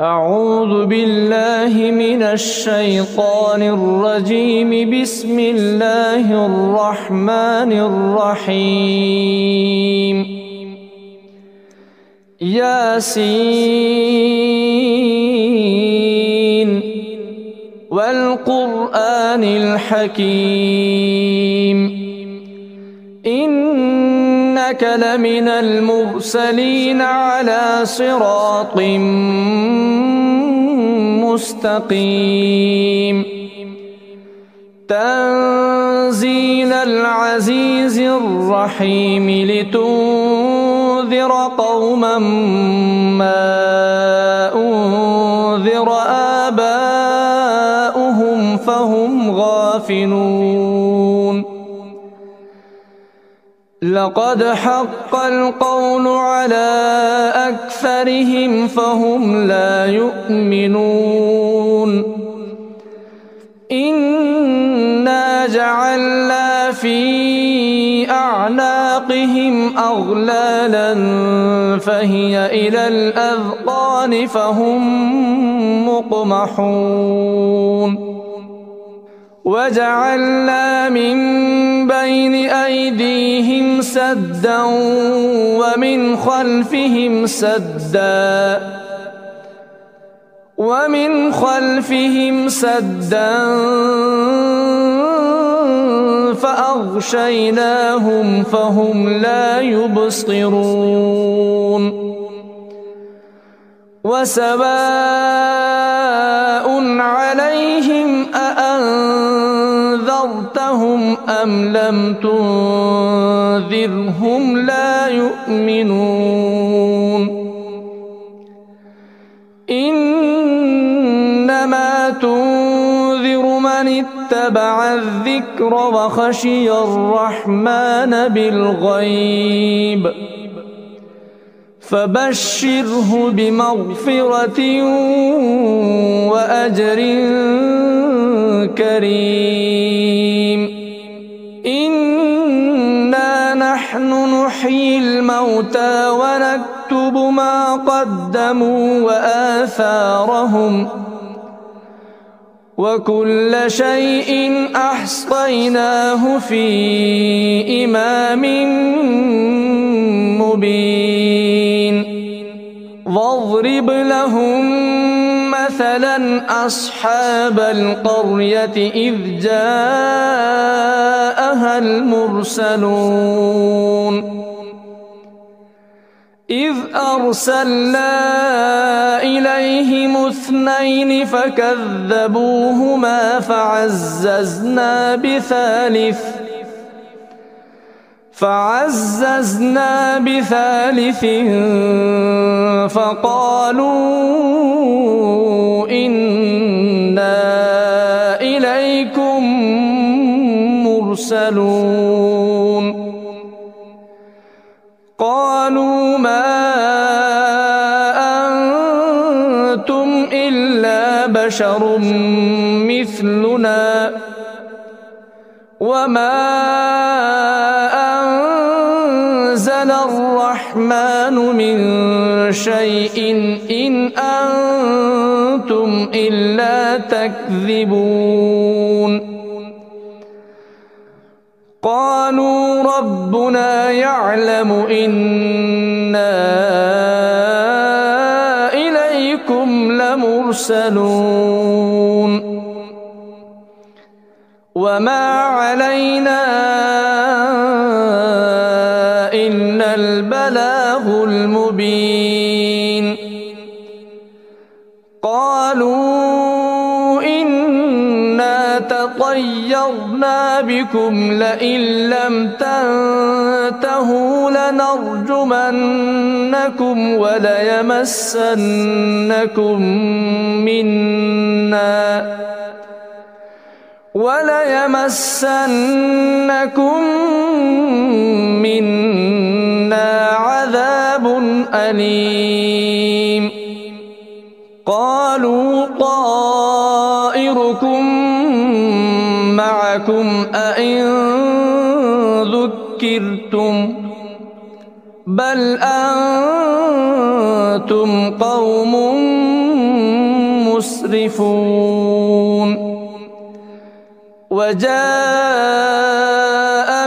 أعوذ بالله من الشيطان الرجيم. بسم الله الرحمن الرحيم. ياسين والقرآن الحكيم إنك لمن المرسلين على صراط مستقيم تنزيل العزيز الرحيم لتنذر قوما ما أنذر آباؤهم فهم غافلون. لقد حق القول على أكثرهم فهم لا يؤمنون. إنا جعلنا في أعناقهم أغلالا فهي إلى الأذقان فهم مقمحون. وجعلنا من بين أيديهم سدا ومن خلفهم سدا فأغشيناهم فهم لا يبصرون. وسواء عليهم أأنذرتهم أم لم تنذرهم لا يؤمنون. إنما تنذر من اتبع الذكر وخشي الرحمن بالغيب فبشره بمغفرة وأجر كريم. إنا نحن نحيي الموتى ونكتب ما قدموا وآثارهم وكل شيء أحصيناه في إمام مبين. واضرب لهم مثلا أصحاب القرية إذ جاءها المرسلون إذ أرسلنا إليهم 2 فكذبوهما فعززنا بثالث فقالوا إنا إليكم مرسلون. قالوا ما أنتم إلا بشر مثلنا وما أنزل الرحمن من شيء إن أنتم إلا تكذبون. قالوا ربنا يعلم إنا إليكم لمرسلون وما علينا إلا البلاغ المبين. قالوا إنا تطيرنا بكم لئن لم تنتهوا لنرجمنكم وليمسنكم منا عذاب أليم. قالوا طائركم معكم أئن ذكرتم بل أنتم قوم مسرفون وجاء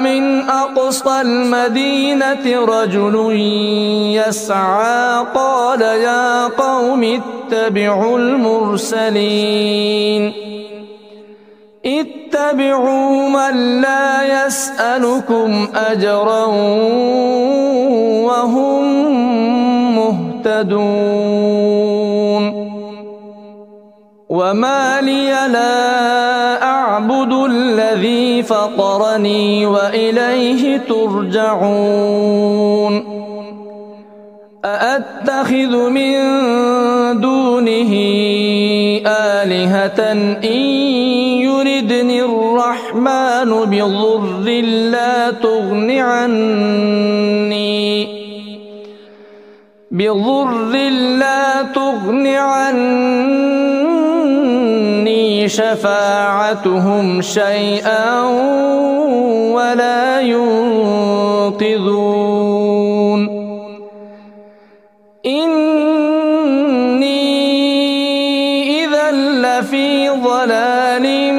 من أقصى المدينة رجل يسعى قال يا قوم اتبعوا المرسلين اتبعوا من لا يسألكم أجرا وهم مهتدون وما لي لا أعبد الذي فطرني وإليه ترجعون أأتخذ من دونه آلهة إن يردني الرحمن بضر لا تغن عني شفاعتهم شيئا ولا ينقذون إني إذا لفي ضلال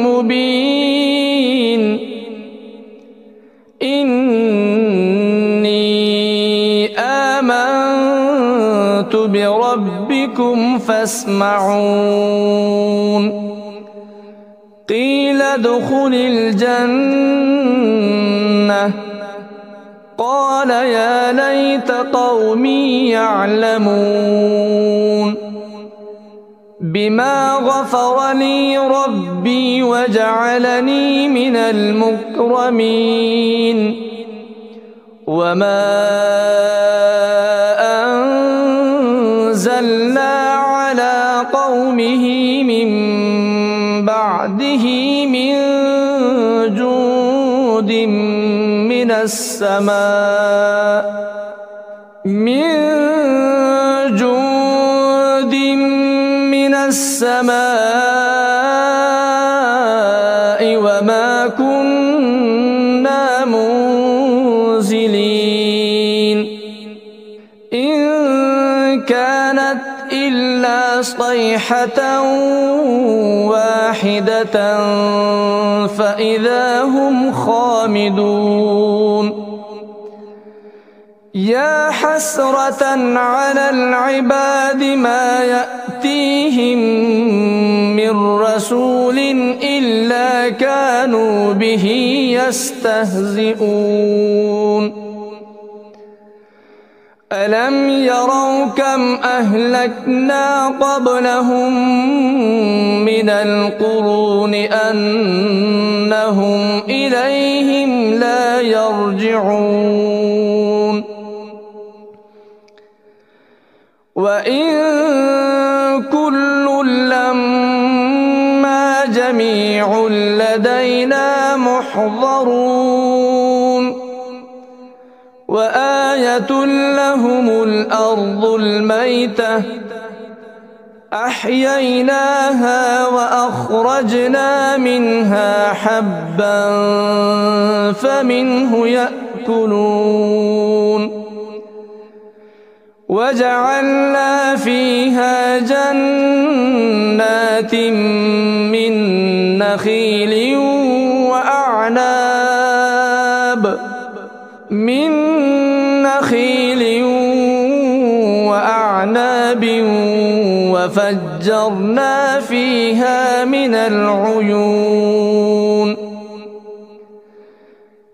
مبين إني آمنت بربكم فاسمعون قيل ادخل الجنة قال يا ليت قومي يعلمون بما غفر لي ربي وجعلني من المكرمين وما أنزلنا على قومه من بعده من جود من السماء وما كنا منزلين إن كانت إلا صيحة واحدة فإذا هم خامدون يا حسرة على العباد ما يأتيهم من رسول إلا كانوا به يستهزئون ألم يروا كم أهلكنا قبلهم من القرون أنهم إليهم لا يرجعون وإن كل لما جميع لدينا محضرون وآية لهم الأرض الميتة أحييناها وأخرجنا منها حبا فمنه يأكلون وجعلنا فيها جنات من نخيل وأعناب وفجرنا فيها من العيون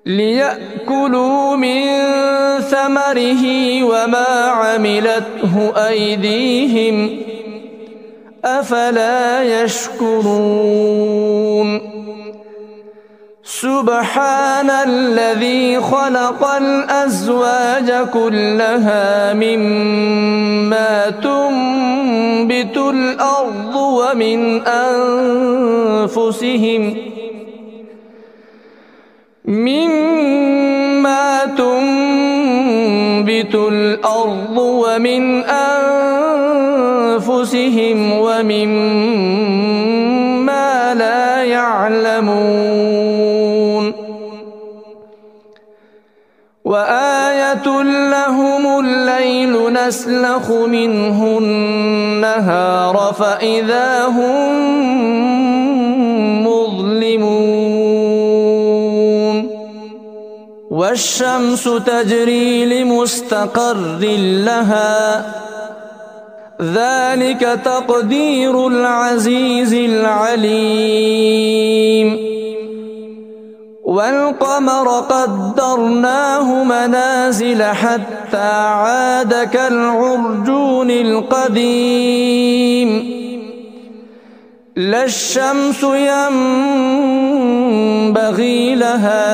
ليأكلوا من ثمره وما عملته أيديهم أفلا يشكرون سبحان الذي خلق الأزواج كلها مما تنبت الأرض ومن أنفسهم ومما لا يعلمون وآية لهم الليل أسلخ منه النهار فإذا هم مظلمون والشمس تجري لمستقر لها ذلك تقدير العزيز العليم والقمر قدرناه منازل حتى عاد كالعرجون القديم لا الشمس ينبغي لها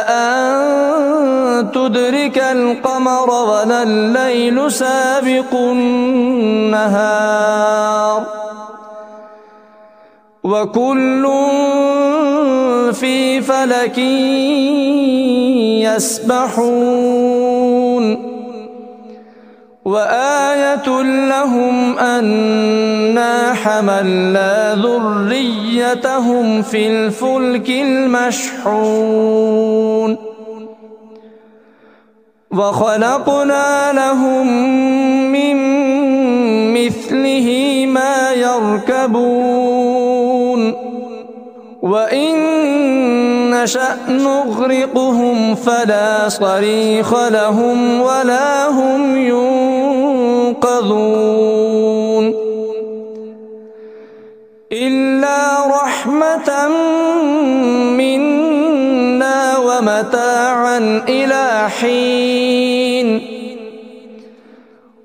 أن تدرك القمر ولا الليل سابق النهار وكل في فلك يسبحون وآية لهم أنا حملنا ذريتهم في الفلك المشحون وخلقنا لهم من مثله ما يركبون وإن نشأ نغرقهم فلا صريخ لهم ولا هم ينقذون إلا رحمة منا ومتاعا إلى حين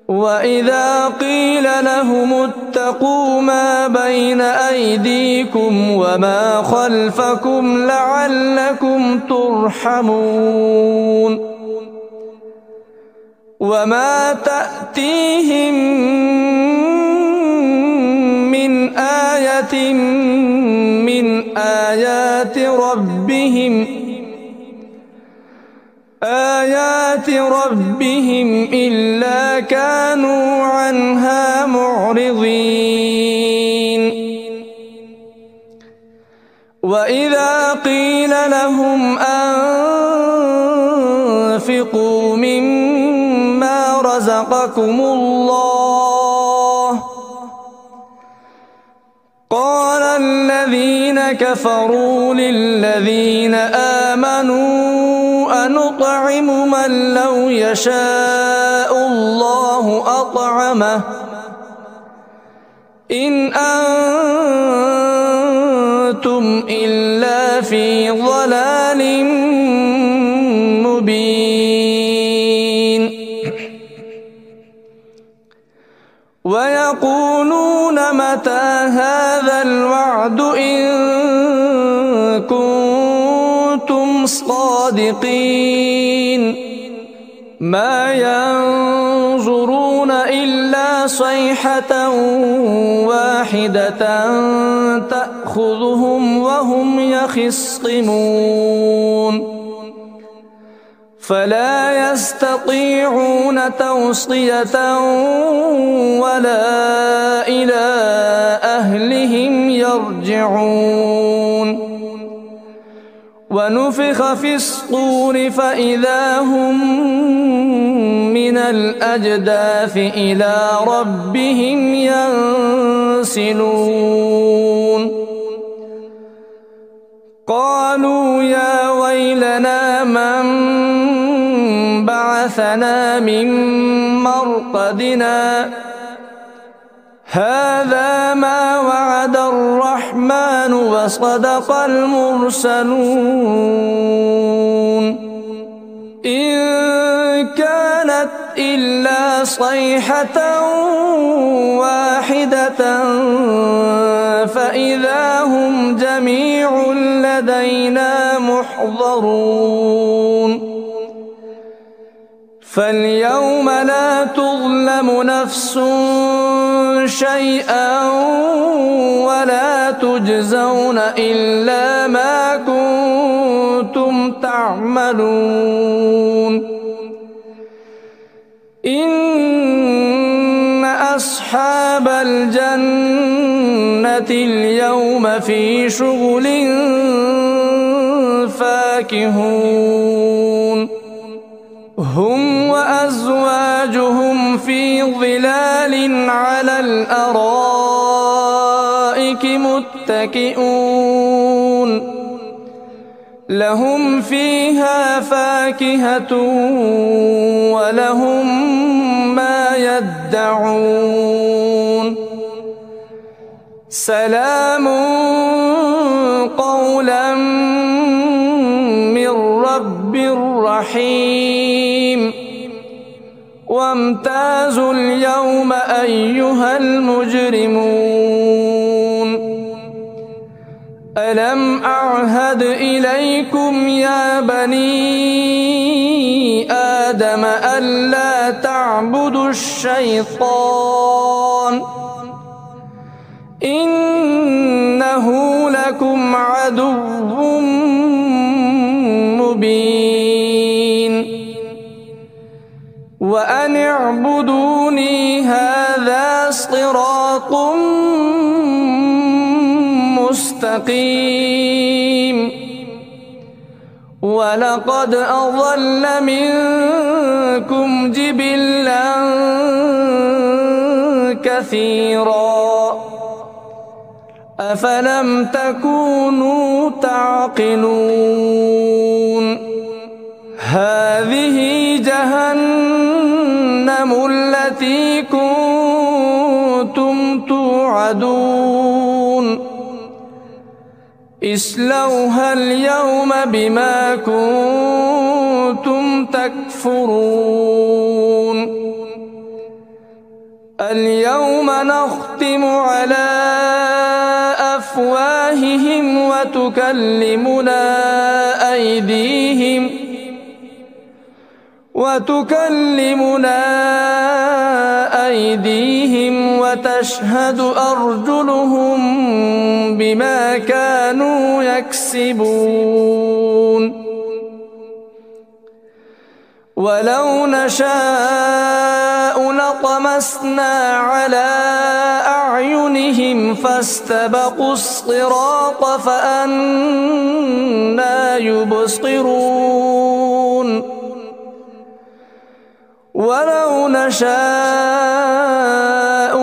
وإذا قيل لهم اتقوا ما بين أيديكم وما خلفكم لعلكم ترحمون وما تأتيهم من آية من آيات ربهم إلا كانوا عنها معرضين وإذا قيل لهم أنفقوا مما رزقكم الله قال الذين كفروا للذين آمنوا أنطعم من لو يشاء الله أطعمه إن أنتم إلا في ضلال مبين ويقولون متى هذا الوعد إن كنتم صادقين ما ينظرون إلا صيحة واحدة تأخذهم وهم يخصمون فلا يستطيعون توصية ولا إلى أهلهم يرجعون ونفخ في الصور فإذا هم من الأجداث إلى ربهم ينسلون قالوا يا ويلنا من بعثنا من مرقدنا هذا ما وعد الرحمن وصدق المرسلون إن كانت إلا صيحة واحدة فإذا هم جميع لدينا محضرون فاليوم لا تظلم نفس شيئا ولا تجزون إلا ما كنتم تعملون إن أصحاب الجنة اليوم في شغل فاكهون هم وأزواجهم في ظلال على الأرائك متكئون لهم فيها فاكهة ولهم ما يدعون سلام قولا من رب رحيم وامتازوا اليوم أيها المجرمون ألم أعهد إليكم يا بني آدم ألا تعبدوا الشيطان إنه لكم عدو مبين وأن اعبدوني هذا صراط مستقيم ولقد أضل منكم جبلا كثيرا أفلم تكونوا تعقلون هذه جهنم التي كنتم توعدون اصلوها اليوم بما كنتم تكفرون اليوم نختم على أفواههم وتكلمنا أيديهم وتشهد أرجلهم بما كانوا يكسبون ولو نشاء لطمسنا على أعينهم فاستبقوا الصراط فأنى يبصرون ولو نشاء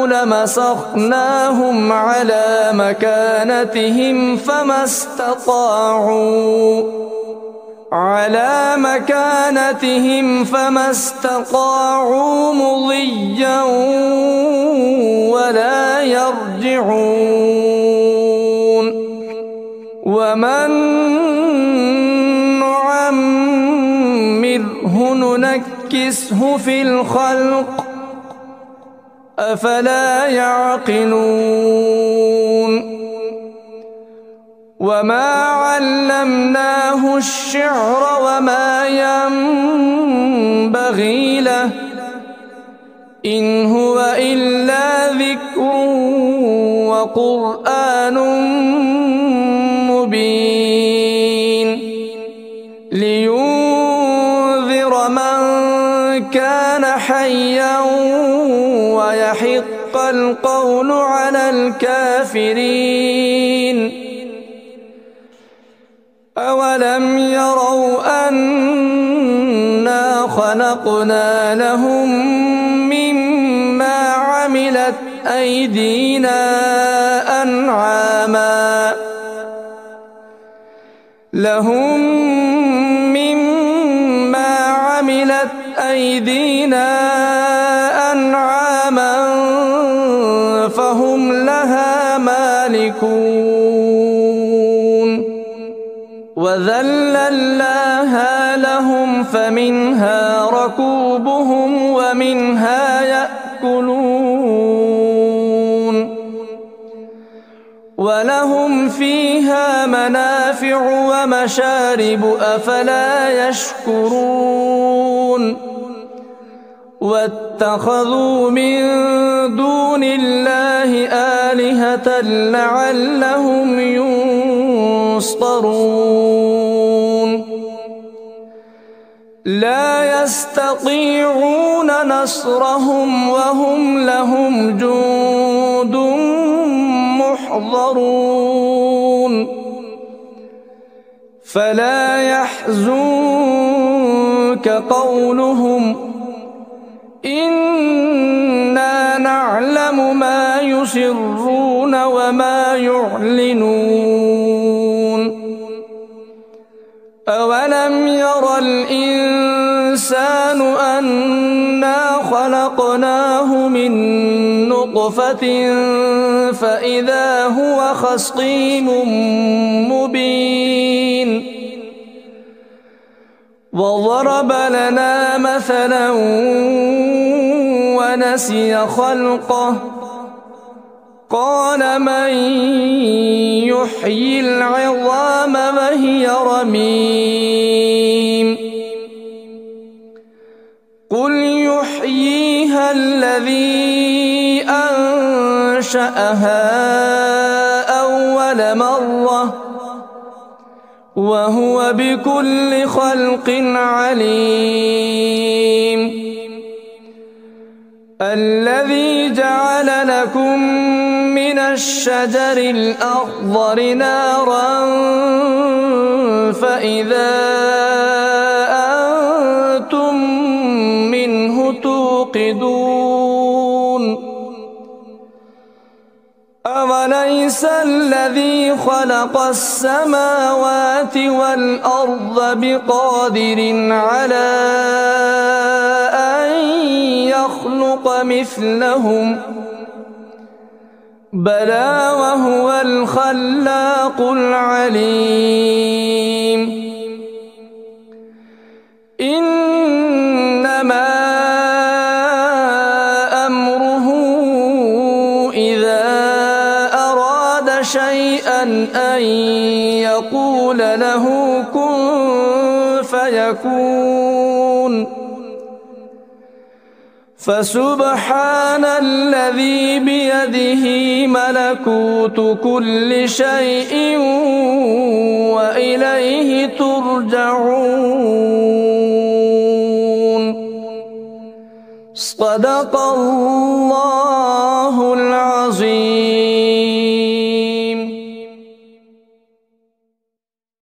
لمسخناهم على مكانتهم فما استطاعوا مضيا ولا يرجعون ومن نعمره ننكسه في الخلق أفلا يعقلون وما علمناه الشعر وما ينبغي له إن هو إلا ذكر وقرآن مبين لينذر من كان حيا ويحق القول على الكافرين أولم يروا أنا خلقنا لهم مما عملت أيدينا أنعاما فهم لها مالكون وذللناها لهم فمنها ركوبهم ومنها يأكلون ولهم فيها منافع ومشارب أفلا يشكرون واتخذوا من دون الله آلهة لعلهم ينصرون لا يستطيعون نصرهم وهم لهم جند محضرون فلا يحزنك قولهم إنا نعلم ما يسرون وما يعلنون أولم ير الإنسان أنا خلقناه من نطفة فإذا هو خصيم مبين وضرب لنا مثلا ونسي خلقه قال من يحيي العظام وهي رميم قل يحييها الذي أنشأها أول مرة وهو بكل خلق عليم الذي جعل لكم من الشجر الأخضر نارا فإذا أنتم منه توقدون أوليس الذي خلق السماوات والأرض بقادر على أن يخلق مثلهم بلى وهو الخلاق العليم إنما أمره إذا أراد شيئا أن يقول له كن فيكون فسبحان الذي بيده ملكوت كل شيء وإليه ترجعون صدق الله